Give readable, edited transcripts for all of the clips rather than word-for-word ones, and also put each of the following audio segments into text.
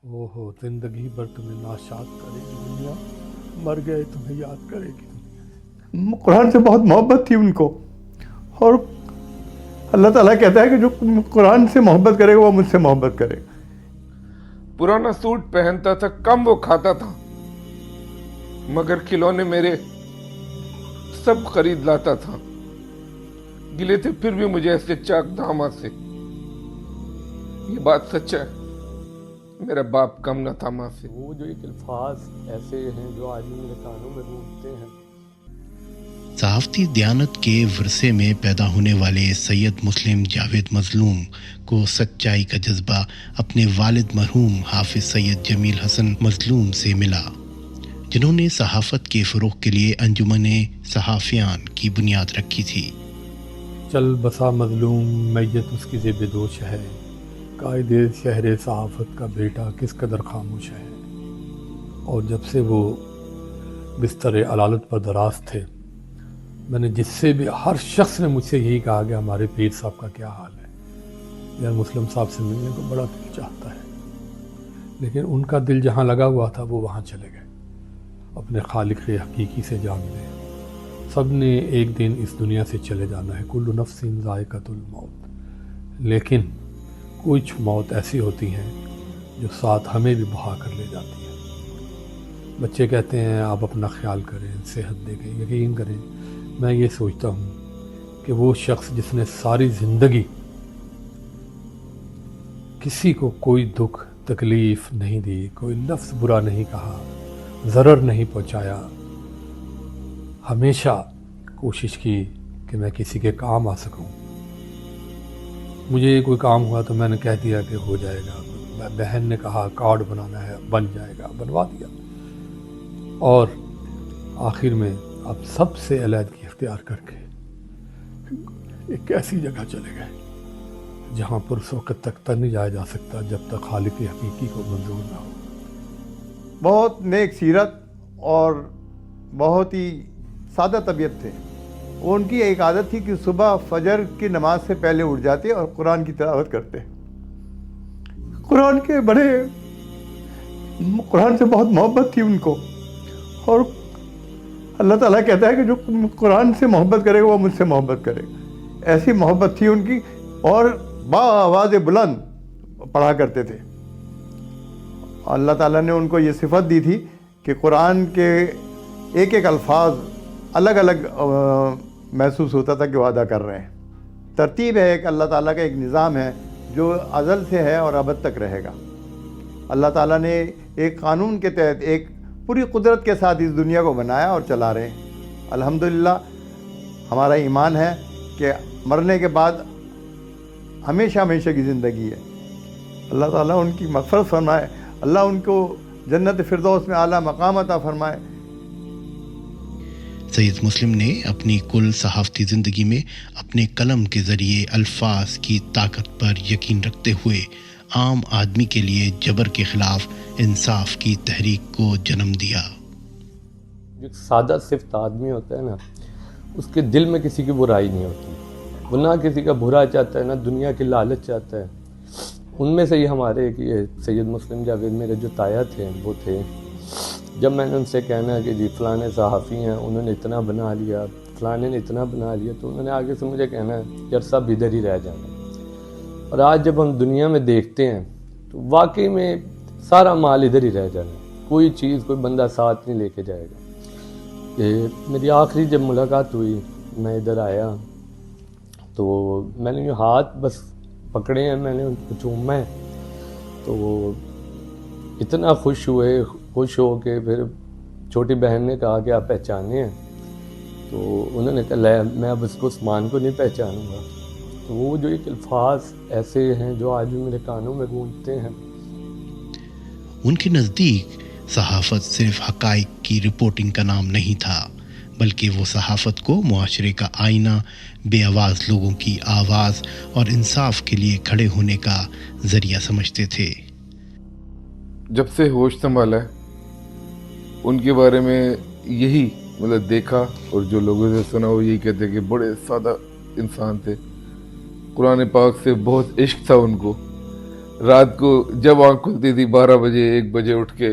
ओहो जिंदगी भर तुम्हें नाशाद करेगी दुनिया, मर गए तुम्हें याद करेगी दुनिया। कुरान से बहुत मोहब्बत थी उनको, और अल्लाह ताला कहता है कि जो कुरान से मोहब्बत करेगा वो मुझसे मोहब्बत करेगा। पुराना सूट पहनता था, कम वो खाता था, मगर खिलौने मेरे सब खरीद लाता था। गिले थे फिर भी मुझे ऐसे चाक धामा से। ये बात सच है, मेरा बाप कम न था माँ से। वो जो एक अल्फाज ऐसे हैं जो आज भी मेरे कानों में गूंजते हैं। सहाफ़ती दियानत के विरसे में पैदा होने वाले सैयद मुस्लिम जावेद मजलूम को सच्चाई का जज्बा अपने वालिद मरहूम हाफिज सैयद जमील हसन मजलूम से मिला, जिन्होंने सहाफ़त के फ़रोग़ के लिए अंजुमन सहाफ़ियान की बुनियाद रखी थी। चल बसा मजलूम मैयत उसकी ज़ेब-ए-दोश है, कायदे शहर सहाफ़त का बेटा किस कदर खामोश है। और जब से वो बिस्तर अलालत पर दराज थे, मैंने जिससे भी हर शख्स ने मुझसे यही कहा कि हमारे पीर साहब का क्या हाल है, यार मुस्लिम साहब से मिलने को बड़ा दिल चाहता है। लेकिन उनका दिल जहाँ लगा हुआ था वो वहाँ चले गए, अपने खालिक हकीकी से जा मिले। सब ने एक दिन इस दुनिया से चले जाना है, कुल्लु नफ्सिन ज़ाइक़तुल मौत। लेकिन कुछ मौत ऐसी होती हैं जो साथ हमें भी बहा कर ले जाती है। बच्चे कहते हैं आप अपना ख्याल करें, सेहत देखें। यकीन करें, मैं ये सोचता हूँ कि वो शख्स जिसने सारी ज़िंदगी किसी को कोई दुख तकलीफ़ नहीं दी, कोई लफ्ज़ बुरा नहीं कहा, ज़रर नहीं पहुँचाया, हमेशा कोशिश की कि मैं किसी के काम आ सकूं। मुझे कोई काम हुआ तो मैंने कह दिया कि हो जाएगा। बहन ने कहा कार्ड बनाना है, बन जाएगा, बनवा दिया। और आखिर में अब सबसे अलहदगी इख्तियार करके एक ऐसी जगह चले गए जहाँ पर उस वक़्त तक नहीं जाया जा सकता जब तक खालिक हकीकी को मंजूर ना हो। बहुत नेक सीरत और बहुत ही सादा तबीयत थे। उनकी एक आदत थी कि सुबह फजर की नमाज से पहले उठ जाते और कुरान की तिलावत करते। कुरान से बहुत मोहब्बत थी उनको, और अल्लाह ताला कहता है कि जो कुरान से मोहब्बत करेगा वो मुझसे मोहब्बत करेगा। ऐसी मोहब्बत थी उनकी, और आवाज़ बुलंद पढ़ा करते थे। अल्लाह ताला ने उनको ये सिफत दी थी कि कुरान के एक एक अल्फाज अलग अलग महसूस होता था कि वो अदा कर रहे हैं। तरतीब है, एक अल्लाह ताला का एक निज़ाम है जो अज़ल से है और अबद तक रहेगा। अल्लाह ताला ने एक कानून के तहत एक पूरी कुदरत के साथ इस दुनिया को बनाया और चला रहे हैं। अल्हम्दुलिल्लाह हमारा ईमान है कि मरने के बाद हमेशा हमेशा की ज़िंदगी है। अल्लाह ताला उनकी मग़फ़िरत फरमाए, अल्लाह उनको जन्नत फिरदौस में आला मकाम अता फरमाए। सैयद मुस्लिम ने अपनी कुल सहाफ़ती ज़िंदगी में अपने कलम के ज़रिए अल्फाज की ताकत पर यकीन रखते हुए आम आदमी के लिए जबर के ख़िलाफ़ इंसाफ की तहरीक को जन्म दिया। जो सादा सिफ्त आदमी होता है ना, उसके दिल में किसी की बुराई नहीं होती, वो ना किसी का बुरा चाहता है, ना दुनिया की लालच चाहता है। उनमें से ही हमारे ये सैयद मुस्लिम जावेद मेरे जो ताया थे वो थे। जब मैंने उनसे कहना कि जी फ़लाने सहाफ़ी हैं, उन्होंने इतना बना लिया, फ़लाने ने इतना बना लिया, तो उन्होंने आगे से मुझे कहना है यार सब इधर ही रह जाना। और आज जब हम दुनिया में देखते हैं तो वाकई में सारा माल इधर ही रह जाना, कोई चीज़ कोई बंदा साथ नहीं लेके जाएगा। ये मेरी आखिरी जब मुलाकात हुई, मैं इधर आया तो मैंने यूँ हाथ बस पकड़े हैं, मैंने उनको चूमा है, तो वो इतना खुश हो के फिर छोटी बहन ने कहा कि आप पहचाने हैं, तो उन्होंने कहा मैं अब इसको उस्मान को नहीं पहचानूंगा। तो वो जो एक अल्फाज ऐसे हैं जो आज भी मेरे कानों में गूंजते हैं। उनके नज़दीक सहाफ़त सिर्फ हक़ाइक़ की रिपोर्टिंग का नाम नहीं था, बल्कि वो सहाफ़त को मुआशरे का आईना, बेआवाज़ लोगों की आवाज़ और इंसाफ के लिए खड़े होने का ज़रिया समझते थे। जब से होश संभाला है उनके बारे में यही मतलब देखा, और जो लोगों से सुना वो यही कहते कि बड़े सादा इंसान थे। कुरान पाक से बहुत इश्क था उनको, رات کو جب آنکھ کھلتی تھی 12 بجے 1 بجے اٹھ کے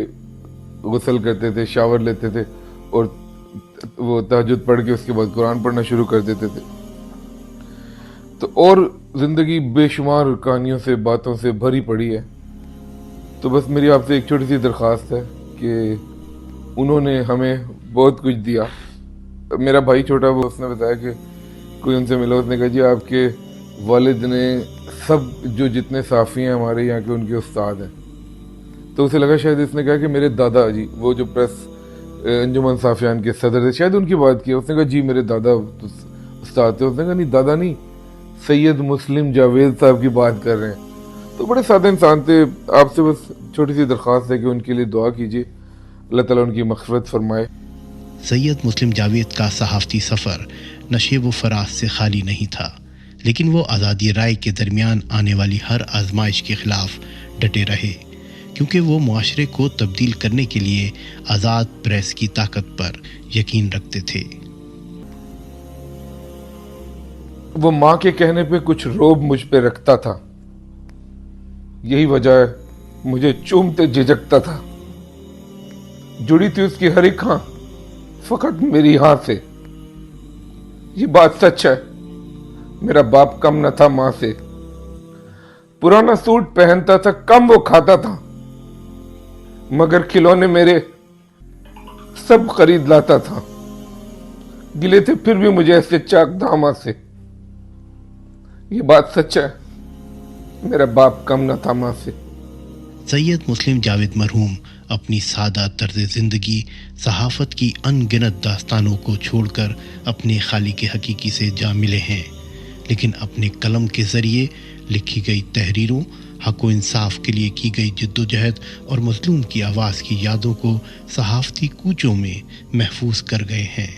غسل کرتے تھے، شاور لیتے تھے اور وہ تہجد پڑھ کے اس کے بعد قرآن پڑھنا شروع کر دیتے تھے. تو اور زندگی بے شمار کہانیوں سے، باتوں سے بھری پڑی ہے. تو بس میری آپ سے ایک چھوٹی سی درخواست ہے کہ انہوں نے ہمیں بہت کچھ دیا. میرا بھائی چھوٹا وہ اس نے بتایا کہ کوئی ان سے ملا، اس نے کہا جی آپ کے والد نے سب جو جتنے صحافی ہیں ہمارے یہاں کے ان کے استاد ہیں. تو اسے لگا شاید اس نے کہا کہ میرے دادا جی وہ جو پریس انجمن صحافیان کے صدر تھے شاید ان کی بات کی. اس نے کہا جی میرے دادا استاد تھے. اس نے کہا نہیں دادا نہیں، سید مسلم جاوید صاحب کی بات کر رہے ہیں. تو بڑے سادہ انسان تھے. آپ سے بس چھوٹی سی درخواست ہے کہ ان کے لیے دعا کیجیے، اللہ تعالیٰ ان کی مغفرت فرمائے. سید مسلم جاوید کا صحافتی سفر نشیب و فراز سے خالی نہیں تھا، لیکن وہ آزادی رائے کے درمیان آنے والی ہر آزمائش کے خلاف ڈٹے رہے، کیونکہ وہ معاشرے کو تبدیل کرنے کے لیے آزاد پریس کی طاقت پر یقین رکھتے تھے. وہ ماں کے کہنے پہ کچھ روب مجھ پہ رکھتا تھا، یہی وجہ ہے مجھے چومتے جھجکتا تھا. جڑی تھی اس کی ہر ایک ہاں فقط میری ہاں سے. یہ بات سچ ہے، میرا باپ کم نہ تھا ماں سے. پرانا سوٹ پہنتا تھا، کم وہ کھاتا تھا، مگر کھلونے میرے سب خرید لاتا تھا. گلے تھے پھر بھی مجھے ایسے چاک دھاما سے. یہ بات سچ ہے، میرا باپ کم نہ تھا ماں سے. سید مسلم جاوید مرحوم اپنی سادہ طرز زندگی، صحافت کی ان گنت داستانوں کو چھوڑ کر اپنے خالق حقیقی سے جا ملے ہیں، لیکن اپنے قلم کے ذریعے لکھی گئی تحریروں، حق و انصاف کے لیے کی گئی جد و جہد اور مظلوم کی آواز کی یادوں کو صحافتی کوچوں میں محفوظ کر گئے ہیں.